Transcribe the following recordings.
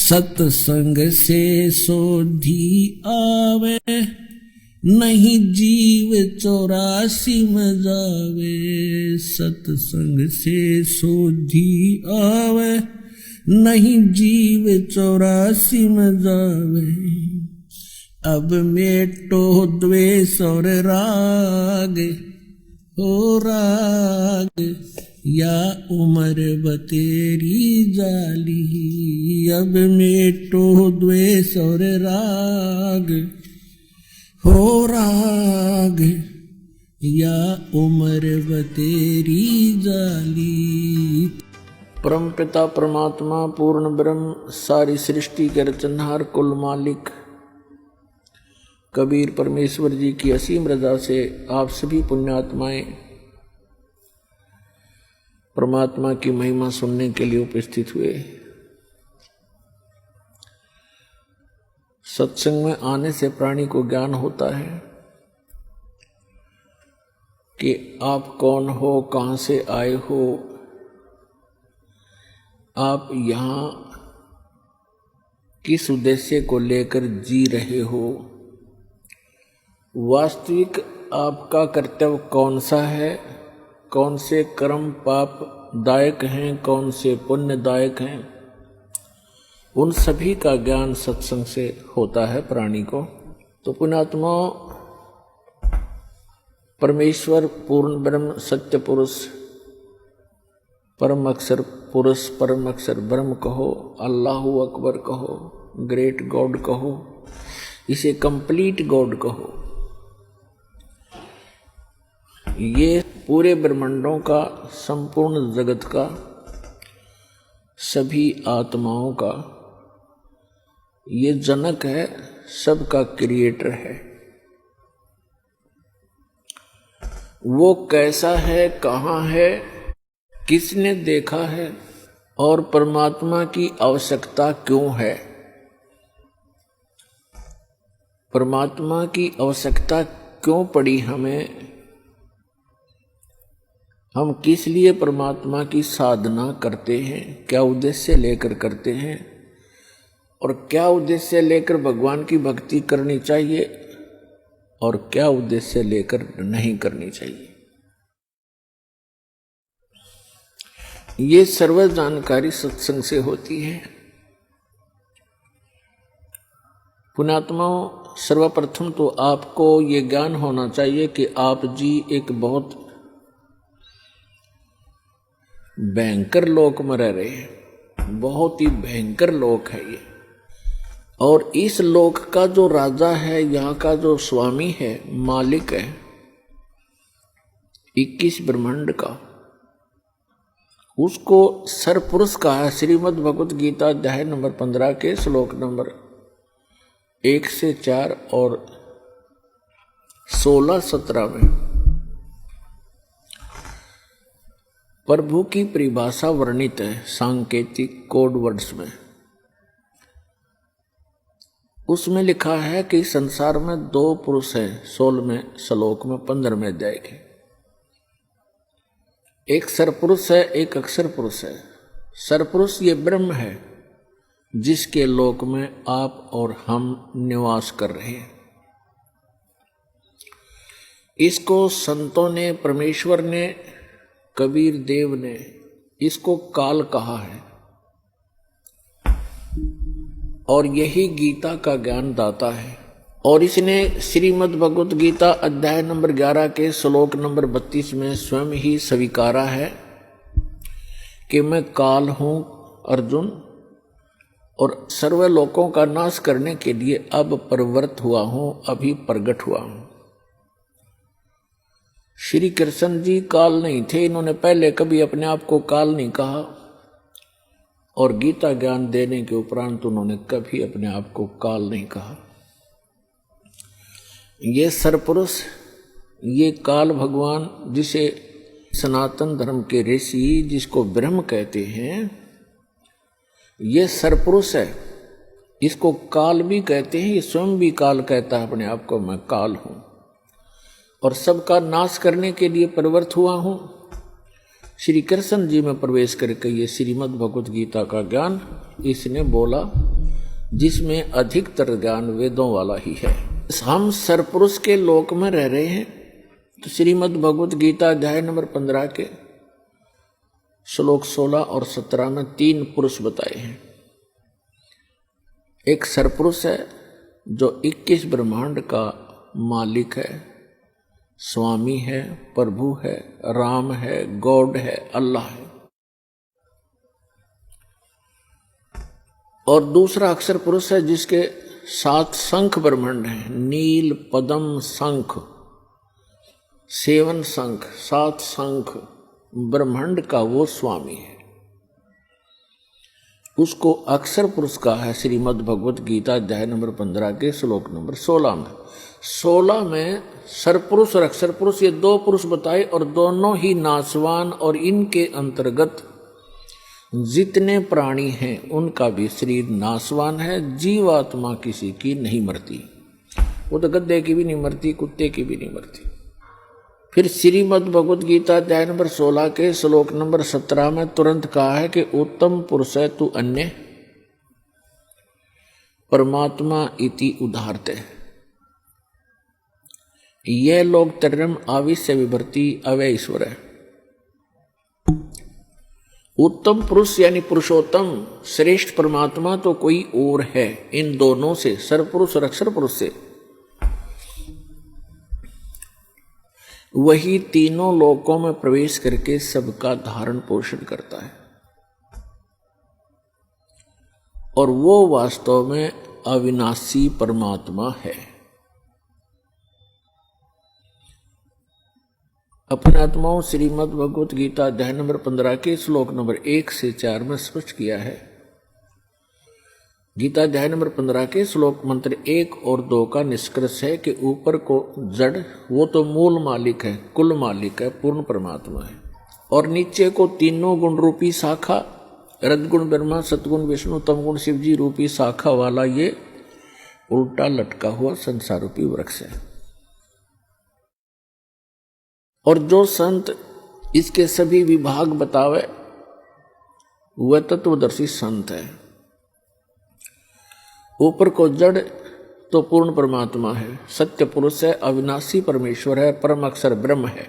सत्संग से सोधी आवे, नहीं जीव 84 में जावे। सत्संग से सोधी आवे, नहीं जीव 84 में जावे। अब मेटो द्वेष और राग, हो राग या उम्र बतेरी जाली। अब मेटो द्वेष और राग, हो राग या उम्र बतेरी जाली। परम पिता परमात्मा पूर्ण ब्रह्म, सारी सृष्टि के रचनहार, कुल मालिक कबीर परमेश्वर जी की असीम रजा से आप सभी पुण्यात्माएं परमात्मा की महिमा सुनने के लिए उपस्थित हुए। सत्संग में आने से प्राणी को ज्ञान होता है कि आप कौन हो, कहां से आए हो, आप यहां किस उद्देश्य को लेकर जी रहे हो, वास्तविक आपका कर्तव्य कौन सा है, कौन से कर्म पाप दायक हैं, कौन से पुण्यदायक हैं। उन सभी का ज्ञान सत्संग से होता है प्राणी को। तो पुण्यात्मा, परमेश्वर पूर्ण ब्रह्म सत्य पुरुष, परम अक्षर पुरुष, परम अक्षर ब्रह्म कहो, अल्लाहु अकबर कहो, ग्रेट गॉड कहो, इसे कंप्लीट गॉड कहो। ये पूरे ब्रह्मांडों का, संपूर्ण जगत का, सभी आत्माओं का ये जनक है, सबका क्रिएटर है। वो कैसा है, कहाँ है, किसने देखा है और परमात्मा की आवश्यकता क्यों है, परमात्मा की आवश्यकता क्यों पड़ी हमें, हम किस लिए परमात्मा की साधना करते हैं, क्या उद्देश्य लेकर करते हैं और क्या उद्देश्य लेकर भगवान की भक्ति करनी चाहिए और क्या उद्देश्य लेकर नहीं करनी चाहिए। ये सर्व जानकारी सत्संग से होती है। पुण्यात्माओं, सर्वप्रथम तो आपको ये ज्ञान होना चाहिए कि आप जी एक बहुत भयंकर लोक में रह रहे हैं, बहुत ही भयंकर लोक है ये। और इस लोक का जो राजा है, यहाँ का जो स्वामी है, मालिक है 21 ब्रह्मांड का, उसको सरपुरुष कहा है। श्रीमद् भगवत गीता अध्याय नंबर 15 के श्लोक नंबर 1 से 4 और 16-17 में प्रभु की परिभाषा वर्णित है सांकेतिक कोड वर्ड्स में। उसमें लिखा है कि संसार में 2 पुरुष हैं, 16वें श्लोक में 15वें अध्याय के। एक सरपुरुष है, एक अक्षर पुरुष है। सरपुरुष ये ब्रह्म है जिसके लोक में आप और हम निवास कर रहे हैं। इसको संतों ने, परमेश्वर ने, कबीर देव ने इसको काल कहा है और यही गीता का ज्ञान दाता है। और इसने श्रीमद् भगवत गीता अध्याय नंबर 11 के श्लोक नंबर 32 में स्वयं ही स्वीकारा है कि मैं काल हूं अर्जुन, और सर्व लोकों का नाश करने के लिए अब प्रवृत्त हुआ हूं, अभी प्रकट हुआ हूं। श्री कृष्ण जी काल नहीं थे, इन्होंने पहले कभी अपने आप को काल नहीं कहा और गीता ज्ञान देने के उपरांत उन्होंने कभी अपने आप को काल नहीं कहा। ये सरपुरुष, ये काल भगवान, जिसे सनातन धर्म के ऋषि जिसको ब्रह्म कहते हैं, ये सरपुरुष है। इसको काल भी कहते हैं, ये स्वयं भी काल कहता है अपने आप को, मैं काल हूं और सबका नाश करने के लिए प्रवृत्त हुआ हूं। श्री कृष्ण जी में प्रवेश करके ये श्रीमद् भगवत गीता का ज्ञान इसने बोला जिसमें अधिकतर ज्ञान वेदों वाला ही है। हम सरपुरुष के लोक में रह रहे हैं, तो श्रीमद् भगवत गीता अध्याय नंबर 15 के श्लोक 16 और 17 में 3 पुरुष बताए हैं। एक सरपुरुष है जो 21 ब्रह्मांड का मालिक है, स्वामी है, प्रभु है, राम है, गॉड है, अल्लाह है। और दूसरा अक्षर पुरुष है जिसके 7 शंख ब्रह्मांड हैं, नील, पद्म, शंख, 7 शंख, 7 शंख ब्रह्मांड का वो स्वामी है। उसको अक्षर पुरुष का है श्रीमद् भगवत गीता अध्याय नंबर 15 के श्लोक नंबर 16 में। 16 में सरपुरुष और अक्षर पुरुष ये 2 पुरुष बताए, और दोनों ही नाशवान, और इनके अंतर्गत जितने प्राणी हैं उनका भी शरीर नाशवान है। जीवात्मा किसी की नहीं मरती, वो तो गद्दे की भी नहीं मरती, कुत्ते की भी नहीं मरती। फिर श्रीमद् भगवत गीता अध्याय नंबर 16 के श्लोक नंबर 17 में तुरंत कहा है कि उत्तम पुरुष है तू अन्य परमात्मा इति उदाहरते। यह लोग तरम आविश्य विभर्ति अवय ईश्वर है। उत्तम पुरुष यानी पुरुषोत्तम श्रेष्ठ परमात्मा तो कोई और है इन दोनों से, सरपुरुष और अक्षर पुरुष से। वही तीनों लोकों में प्रवेश करके सबका धारण पोषण करता है, और वो वास्तव में अविनाशी परमात्मा है। अपने आत्माओं श्रीमद् भगवत गीता अध्याय नंबर 15 के श्लोक नंबर 1 से 4 में स्पष्ट किया है। गीता अध्याय नंबर 15 के श्लोक मंत्र 1 और 2 का निष्कर्ष है कि ऊपर को जड़ वो तो मूल मालिक है, कुल मालिक है, पूर्ण परमात्मा है, और नीचे को तीनों गुण रूपी शाखा, रजगुण ब्रह्मा, सतगुण विष्णु, तमगुण शिव जी रूपी शाखा वाला ये उल्टा लटका हुआ संसार रूपी वृक्ष है। और जो संत इसके सभी विभाग बतावे वह तत्वदर्शी संत है। ऊपर को जड़ तो पूर्ण परमात्मा है, सत्य पुरुष है, अविनाशी परमेश्वर है, परम अक्षर ब्रह्म है।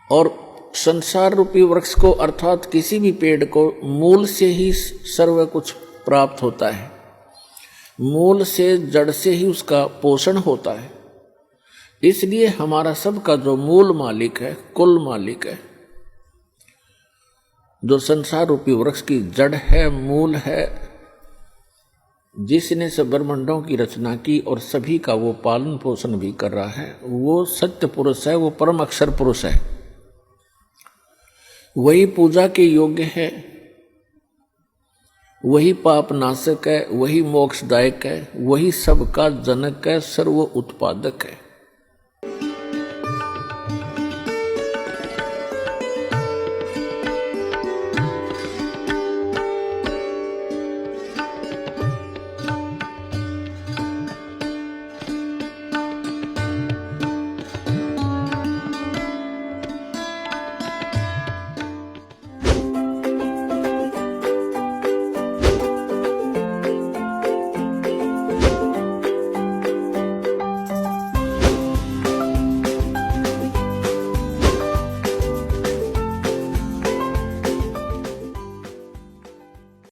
और संसार रूपी वृक्ष को अर्थात किसी भी पेड़ को मूल से ही सर्व कुछ प्राप्त होता है, मूल से जड़ से ही उसका पोषण होता है। इसलिए हमारा सबका जो मूल मालिक है, कुल मालिक है, जो संसार रूपी वृक्ष की जड़ है, मूल है, जिसने सब ब्रह्मांडों की रचना की और सभी का वो पालन पोषण भी कर रहा है, वो सत्य पुरुष है, वो परम अक्षर पुरुष है। वही पूजा के योग्य है, वही पाप नाशक है, वही मोक्षदायक है, वही सबका जनक है, सर्व उत्पादक है।